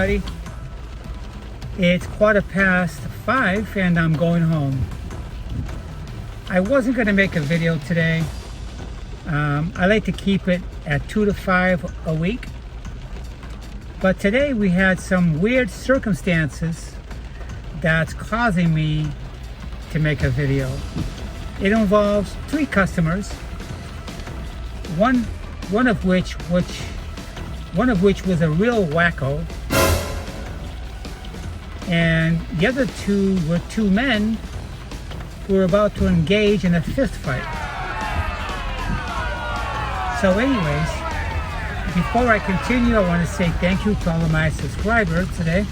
everybody. It's 5:15 and I'm going home. I wasn't going to make a video today. I like to keep it at 2 to 5 a week. But today we had some weird circumstances that's causing me to make a video. It involves 3 customers. One of which was a real wacko, and the other 2 were 2 men who were about to engage in a fist fight. So anyways, before I continue, I want to say thank you to all of my subscribers today,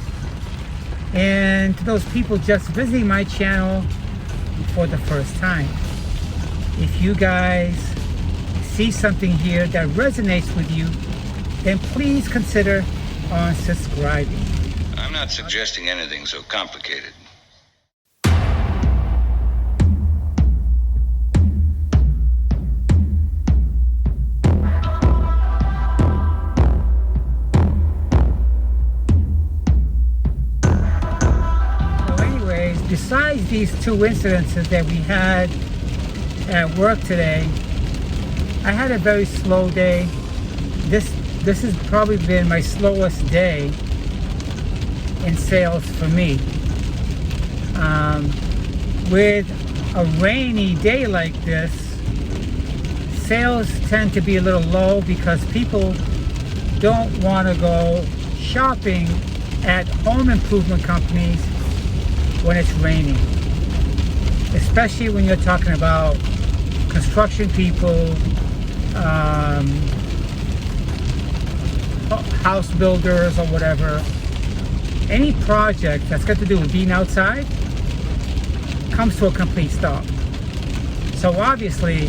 and to those people just visiting my channel for the first time. If you guys see something here that resonates with you, then please consider on subscribing. I'm not suggesting anything so complicated. So anyways, besides these 2 incidences that we had at work today, I had a very slow day. This has probably been my slowest day in sales for me. With a rainy day like this, sales tend to be a little low because people don't want to go shopping at home improvement companies when it's raining. Especially when you're talking about construction people, house builders or whatever. Any project that's got to do with being outside comes to a complete stop. So obviously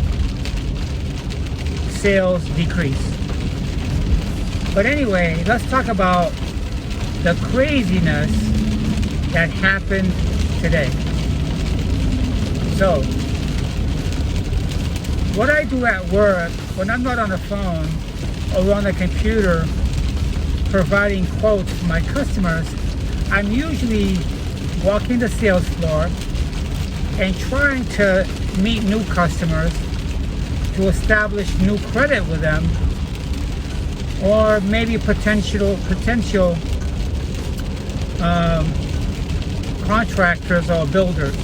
sales decrease. But anyway, let's talk about the craziness that happened today. So what I do at work when I'm not on the phone or on the computer providing quotes for my customers, I'm usually walking the sales floor and trying to meet new customers to establish new credit with them, or maybe potential contractors or builders.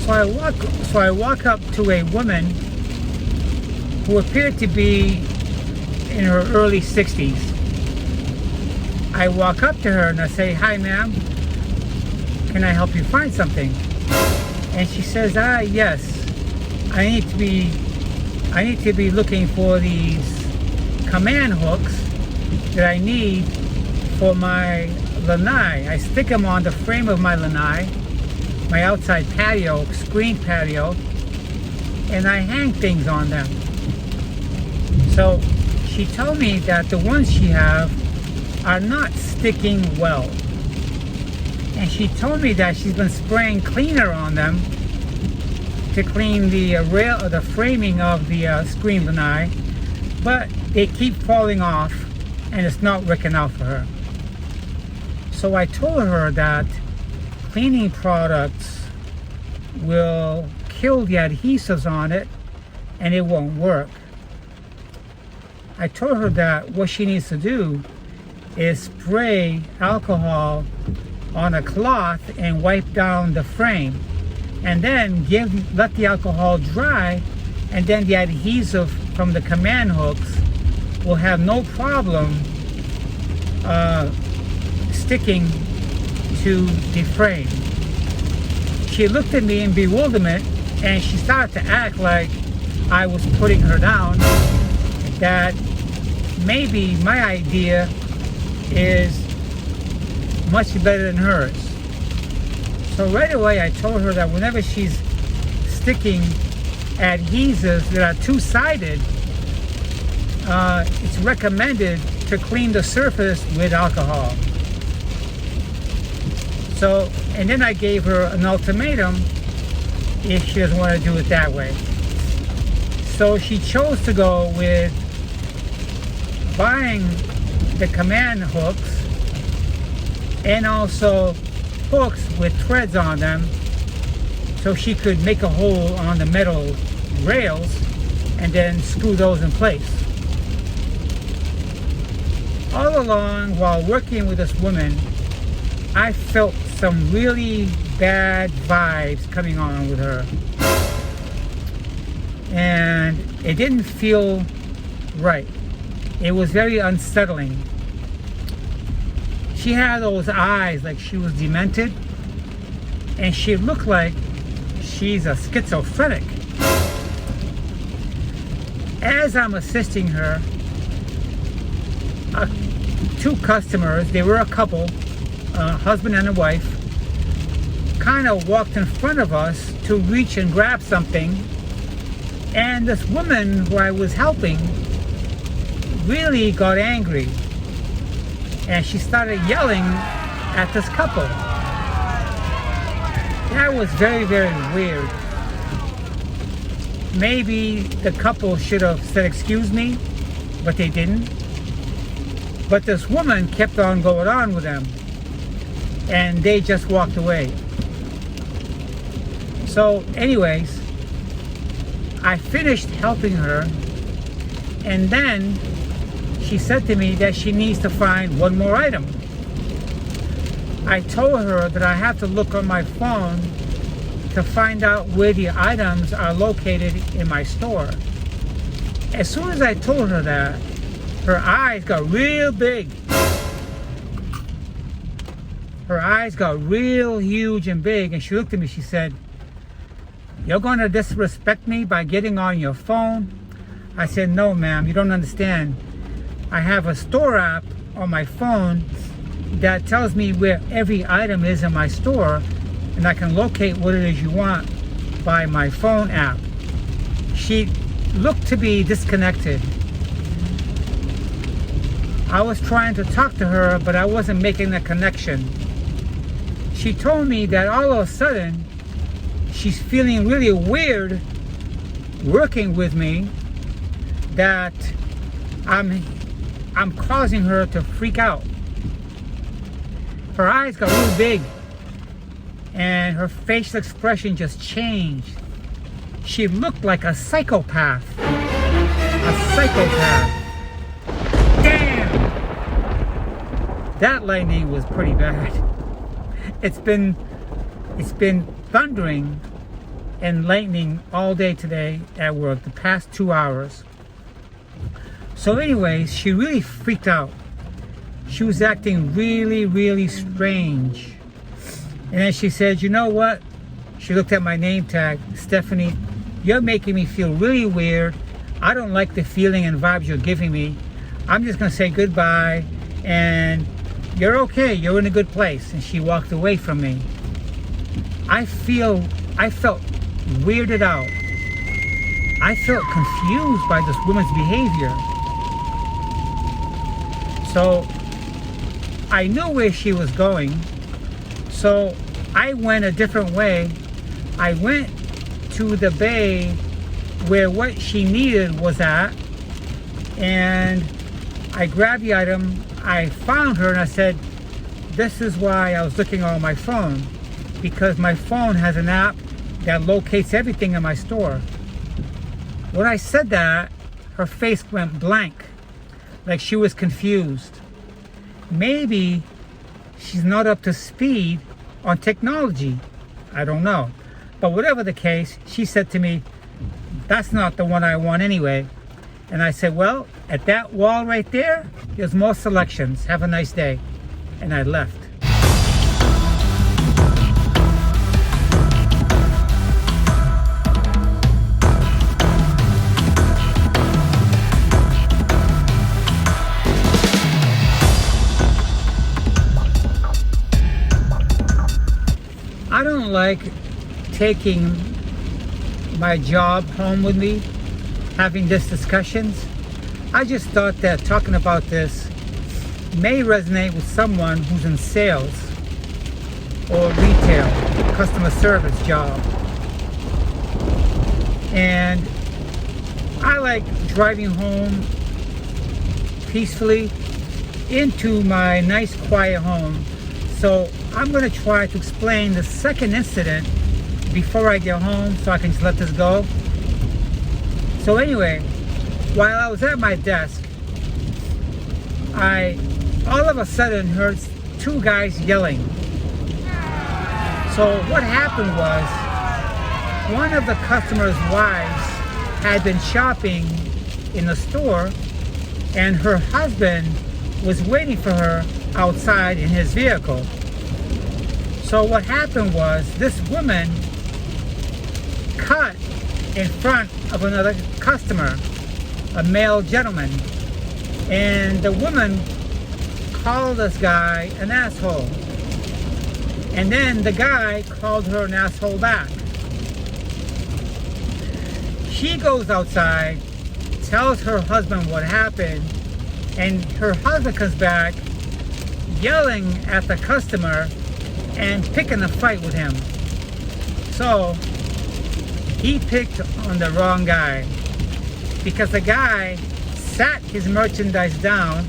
So I walk up to a woman who appeared to be in her early 60s. I walk up to her and I say, "Hi ma'am, can I help you find something?" And she says, "Yes, I need to be looking for these command hooks that I need for my lanai. I stick them on the frame of my lanai, my outside patio, screen patio, and I hang things on them." So she told me that the ones she have are not sticking well. And she told me that she's been spraying cleaner on them to clean the rail or the framing of the screen lanai, but they keep falling off and it's not working out for her. So I told her that cleaning products will kill the adhesives on it and it won't work. I told her that what she needs to do is spray alcohol on a cloth and wipe down the frame, and then let the alcohol dry, and then the adhesive from the command hooks will have no problem sticking to the frame. She looked at me in bewilderment and she started to act like I was putting her down, that maybe my idea is much better than hers. So right away I told her that whenever she's sticking adhesives that are two-sided, it's recommended to clean the surface with alcohol. So, and then I gave her an ultimatum if she doesn't want to do it that way. So she chose to go with buying the command hooks and also hooks with threads on them so she could make a hole on the metal rails and then screw those in place. All along, while working with this woman, I felt some really bad vibes coming on with her. And it didn't feel right. It was very unsettling. She had those eyes like she was demented, and she looked like she's a schizophrenic. As I'm assisting her, two customers, they were a couple, a husband and a wife, kind of walked in front of us to reach and grab something, and this woman who I was helping really got angry, and she started yelling at this couple. That was very, very weird. Maybe the couple should have said excuse me, but they didn't. But this woman kept on going on with them, and they just walked away. So anyways, I finished helping her, and then she said to me that she needs to find one more item. I told her that I have to look on my phone to find out where the items are located in my store. As soon as I told her that, her eyes got real big. Her eyes got real huge and big, and she looked at me, she said, "You're gonna disrespect me by getting on your phone?" I said, "No, ma'am, you don't understand. I have a store app on my phone that tells me where every item is in my store, and I can locate what it is you want by my phone app." She looked to be disconnected. I was trying to talk to her, but I wasn't making the connection. She told me that all of a sudden, she's feeling really weird working with me, that I'm causing her to freak out. Her eyes got real big, and her facial expression just changed. She looked like a psychopath. A psychopath. Damn! That lightning was pretty bad. It's been thundering and lightning all day today at work, the past 2 hours. So anyways, she really freaked out. She was acting really, really strange. And then she said, "You know what?" She looked at my name tag. "Stephanie, you're making me feel really weird. I don't like the feeling and vibes you're giving me. I'm just gonna say goodbye, and you're okay, you're in a good place." And she walked away from me. I felt weirded out. I felt confused by this woman's behavior. So I knew where she was going, so I went a different way. I went to the bay where what she needed was at, and I grabbed the item. I found her and I said, "This is why I was looking on my phone, because my phone has an app that locates everything in my store." When I said that, her face went blank, like she was confused. Maybe she's not up to speed on technology. I don't know. But whatever the case, she said to me, "That's not the one I want anyway." And I said, "Well, at that wall right there, there's more selections. Have a nice day." And I left. I don't like taking my job home with me, having these discussions. I just thought that talking about this may resonate with someone who's in sales or retail, customer service job. And I like driving home peacefully into my nice quiet home. So I'm going to try to explain the second incident before I get home so I can just let this go. So anyway, while I was at my desk, I all of a sudden heard two guys yelling. So what happened was, one of the customers' wives had been shopping in the store, and her husband was waiting for her outside in his vehicle. So what happened was, this woman cut in front of another customer, a male gentleman, and the woman called this guy an asshole, and then the guy called her an asshole back. She goes outside, tells her husband what happened, and her husband comes back yelling at the customer and picking a fight with him. So he picked on the wrong guy, because the guy sat his merchandise down,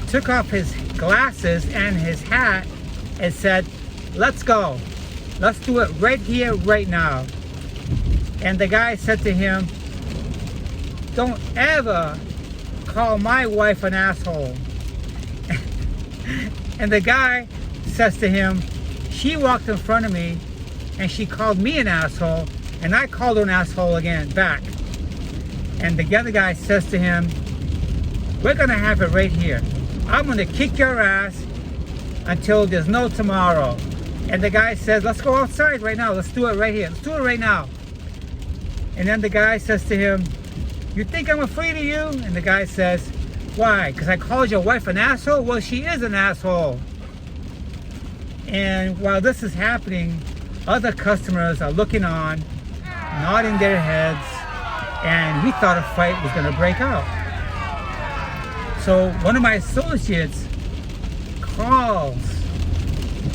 took off his glasses and his hat, and said, "Let's go. Let's do it right here, right now." And the guy said to him, "Don't ever call my wife an asshole." And the guy says to him, "She walked in front of me and she called me an asshole, and I called her an asshole again back." And the other guy says to him, "We're gonna have it right here. I'm gonna kick your ass until there's no tomorrow." And the guy says, "Let's go outside right now. Let's do it right here. Let's do it right now." And then the guy says to him, "You think I'm afraid of you?" And the guy says, "Why? Because I called your wife an asshole?" "Well, she is an asshole." And while this is happening, other customers are looking on, nodding their heads, and we thought a fight was going to break out. So one of my associates calls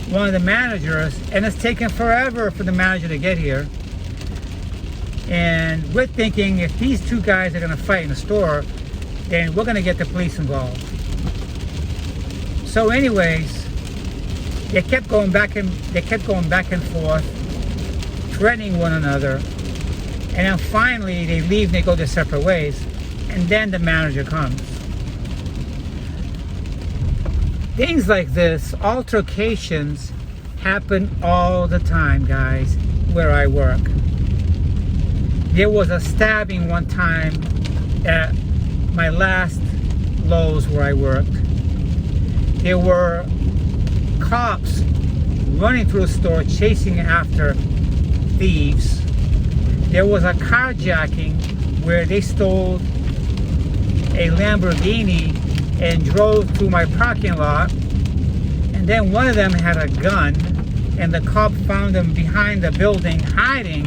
one of the managers, and it's taken forever for the manager to get here. And we're thinking, if these two guys are going to fight in the store, then we're going to get the police involved. So anyways, they kept going back and forth, threatening one another. And then finally they leave and they go their separate ways. And then the manager comes. Things like this, altercations, happen all the time, guys, where I work. There was a stabbing one time at my last Lowe's where I worked. There were cops running through the store chasing after thieves. There was a carjacking where they stole a Lamborghini and drove through my parking lot, and then one of them had a gun, and the cop found him behind the building hiding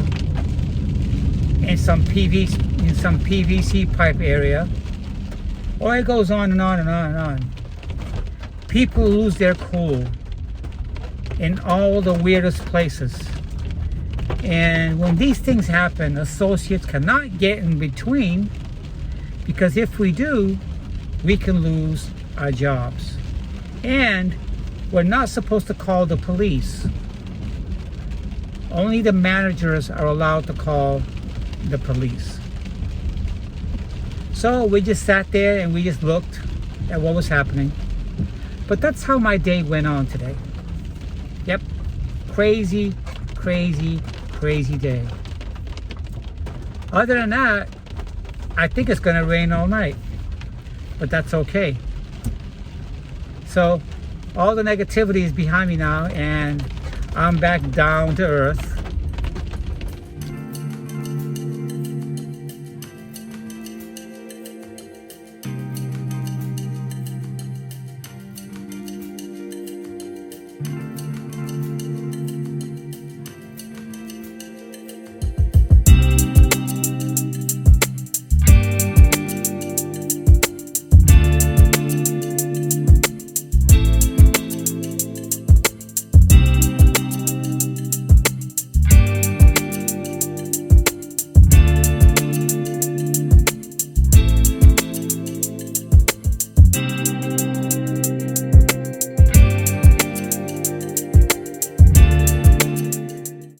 in some PVC pipe area. Oh, it goes on and on and on and on. People lose their cool in all the weirdest places. And when these things happen, associates cannot get in between, because if we do, we can lose our jobs. And we're not supposed to call the police. Only the managers are allowed to call the police. So we just sat there and we just looked at what was happening. But that's how my day went on today. Yep. Crazy, crazy, crazy day. Other than that, I think it's going to rain all night. But that's okay. So all the negativity is behind me now, and I'm back down to earth.